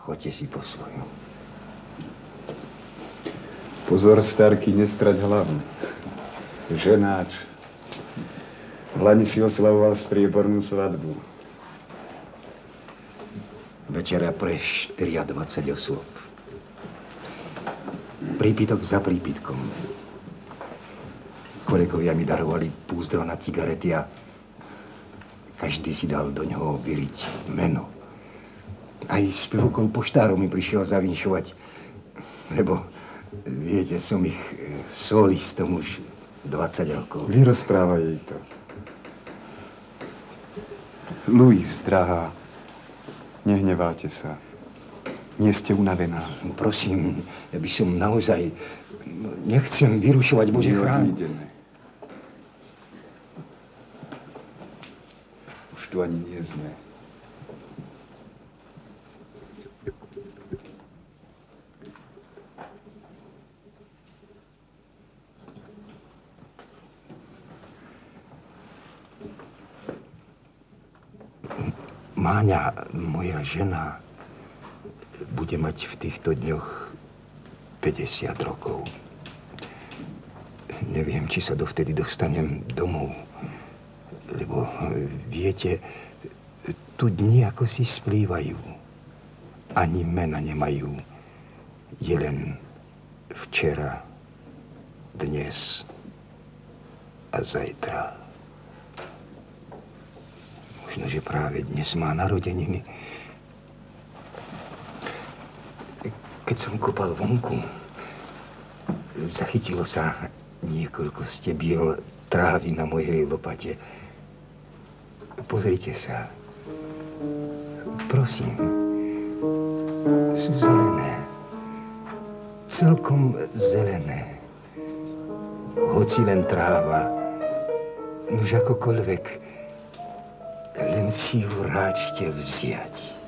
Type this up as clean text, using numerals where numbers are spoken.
Choďte si po svojom. Pozor, starky, nestrať hlavu. Ženáč. V Hlani si oslavoval striebornú svadbu. Večera pre 24 osôb. Prípitok za prípitkom. Kolegovia mi darovali púzdro na cigarety a každý si dal do neho vyriť meno. Aj spevokol poštárov mi prišiel zavinšovať, lebo, viete, som ich solistom už 20 rokov. Vyrozprávaj jej to. Luis, drahá, nehneváte sa. Nie ste unavená. Prosím, ja by som naozaj... Nechcem vyrušovať, Bože chrán. Ideme. Už tu ani nie sme. Máňa, moja žena, bude mať v týchto dňoch 50 rokov. Neviem, či sa dovtedy dostanem domov. Lebo, viete, tu dni ako si splývajú. Ani mena nemajú. Je len včera, dnes a zajtra. Možno, že práve dnes má narodeniny. Keď som kopal vonku, zachytilo sa niekoľko stebiel trávy na mojej lopate. Pozrite sa. Prosím. Sú zelené. Celkom zelené. Hoci len tráva, už akokoľvek, len si ju ráčte vziať.